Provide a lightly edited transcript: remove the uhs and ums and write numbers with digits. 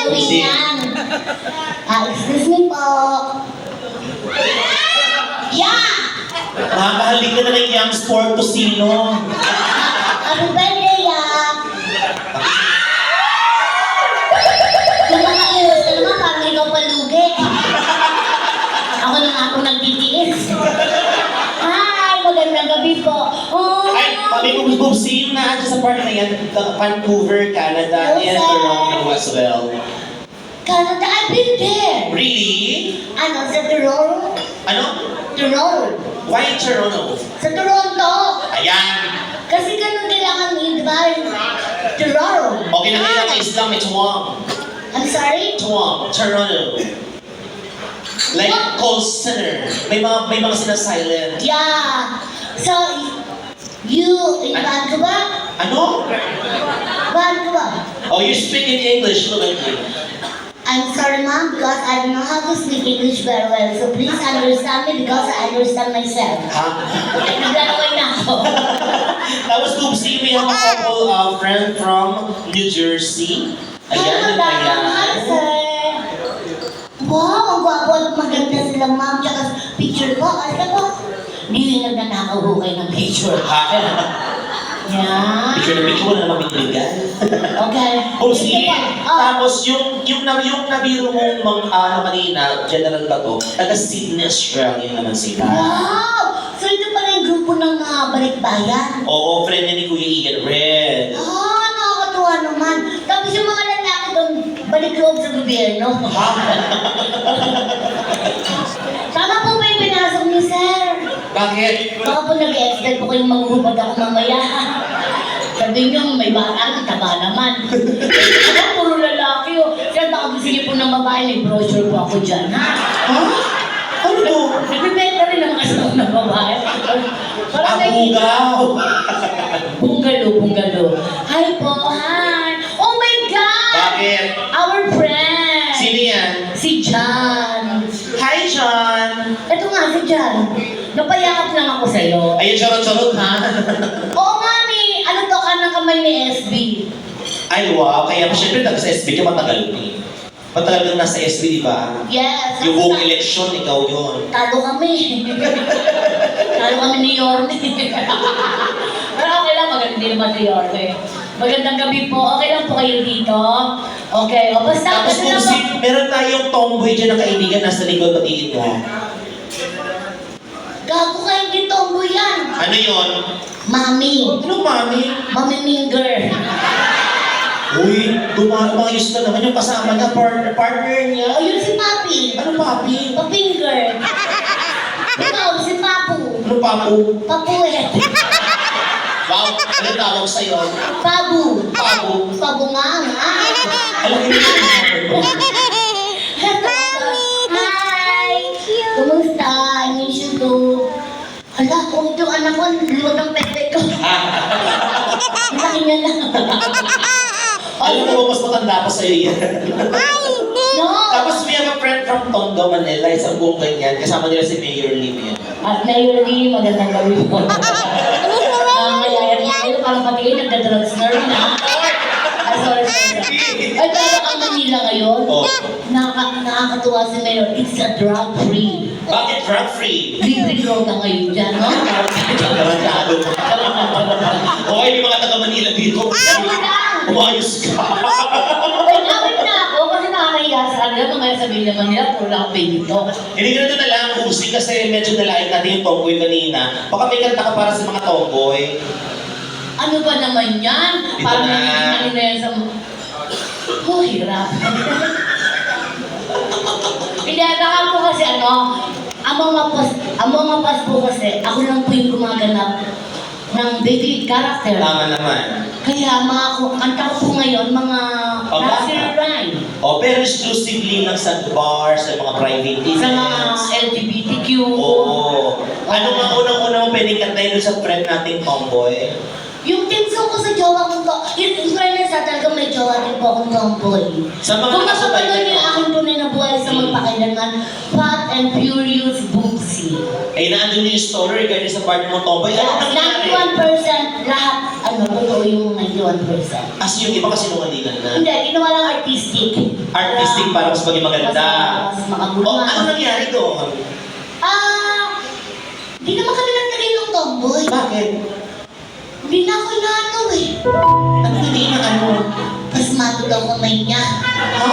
gagawin yan. Excuse me po. Yeah! Makakahalik ka na ng young sport to sino. Happy birthday, yeah! Yung mga iwas ka naman, parang ikaw palugi. Ako na nga akong nagtitiis. Hi! Magandang gabi po. Oh, Ay, kami kung see you na dyan sa part na yan, Vancouver, Canada, and Toronto as well. Canada, I've been there. Really? Ano, sa Toronto? Ano? Toronto. Why Toronto? Sa Toronto. Ayan. Kasi ganun kailangan yun, di ba? Toronto. Okay na kailangan Islam, may tuwang. I'm sorry? Tuwang, Toronto. Like call center. May mga sinasilent. Yeah. So, you in Vancouver? Ano? Vancouver. Oh, you speak in English fluently. I'm sorry, ma'am, because I don't know how to speak English very well. So please understand me because I understand myself. Ha? Naglalaway na ako. Tapos Boobsy, we have a couple friend from New Jersey. Ayan, Hi, sir. Wow, ang gwapo at maganda sila, ma'am. Tsaka picture ko, ano po? Hindi yung nagnanakaw ho kayo ng picture. Ha? Yeah. Picture na picture na naman biniligan. Okay. Boobsy, Oh. tapos yung nabiro mong kanina, general ba to? Taga Sydney, Australia naman sila. Wow! So ito pala yung grupo ng mga balikbayan. Oo, friend niya ni Kuya Ian Red. Ah, nakakatuwa naman. Tapos yung mga lalaki doon, balik loob sa gobyerno. Ha? Tama po ba yung pinasok niyo, sir? Bakit? Baka po nag-expect po kayong maghuhubad ako mamaya. Sabi niyo, may bata, taba naman. Ano, puro lalaki oh. Sir, baka gusto niyo po ng babae, may brochure po ako dyan, ha? Ha? Ano to? Nagbibenta rin naman kasi ako ng babae. Parang Abugaw! Bungalo. Hi po, hi! Oh my God! Bakit? Our friend! Sino yan? Si John. Hi, John! Ito nga si John. Napayakap lang ako sa'yo. Ayun, charot-charot ha? Oo nga ni, ano to ka ng kamay ni SB? Ay, wow. Kaya syempre sa SB ka matagal ni. Matagal kang nasa SB, di ba? Yes. Yung buong eleksyon, ikaw yun. Talo kami. Talo kami ni Yorme. Pero okay lang, maganda din naman si Yorme. Magandang gabi po. Okay lang po kayo dito. Okay. O basta, Tapos ano kung lang po. meron tayong tomboy dyan na kaibigan nasa likod, patingin mo. Gago kayo dito, mo yan. Ano yun? Mami. Ano, mami? Mami Minger. Uy, tumayos na naman yung kasama niya, partner niya. Ayun si Papi. Ano, papi? Papinger. Ikaw, si Papu. Ano, papu? Papuet. Wow, ano tawag sa'yo? Pabu. Pabu. Pabungang. Alam mo yun? Hi! Kumusta? I miss you too. Hala, kung ito anak ko, luwag ng pepe ko. Laki niya lang. Alam mo, mas matanda pa sa'yo yan. No! Tapos we have a friend from Tondo, Manila, isang buong ganyan. Kasama nila si Mayor Lim yan. At Mayor Lee, magandang gabi po. Nangangayayan niya kayo, parang patigay, nagda-drugs na rin ha. Sorry. Ay, talaga ang Manila ngayon? Oh. Nakakatuwa si Mayor, it's a drug-free. Bakit drug-free? Libre droga ngayon dyan, no? Tarantado. Okay, yung mga taga-Manila dito. Sabi lang! Umayos ka. Wait na ako kasi nakakahiya sa kanila. Mga sabihin naman nila, puro lang pay dito. Hindi ganito na lang, Uzi, kasi medyo nalain natin yung tomboy kanina. Baka may kanta ka para sa mga tomboy. Ano ba naman yan? Dito Parang na. ano na yan sa... Oh, hirap. Hindi, baka po kasi ano, ang mga pas po kasi, ako lang po yung gumaganap ng baby character. Tama naman. Kaya kanta ko po ngayon, mga Oh, nursery rhyme. O, pero exclusively lang sa bar, sa mga private events. Sa mga LGBTQ. Oo. Ano nga unang-unang pwedeng kantayin doon sa friend nating tomboy? Yung tinso ko sa jowa ko to, in fairness sa talagang may jowa din po akong tomboy. Sa mga Kung nakasabay makapanood na yung aking tunay na buhay sa magpakailanman, Fat and Furious Boomsy. Eh, naandun yung story regarding sa part mo tomboy. Ano nangyari? 91% lahat, totoo yung 91%. As yung iba kasi nungalingan na. Hindi, ginawa lang artistic. artistic para mas maging maganda. Mas O, makabuluhan. ano nangyari doon? Di naman kami nagtagay ng tomboy. Bakit? Hindi na ako inaano eh. Ano hindi na ano? Mas matod ang kamay niya. Ha?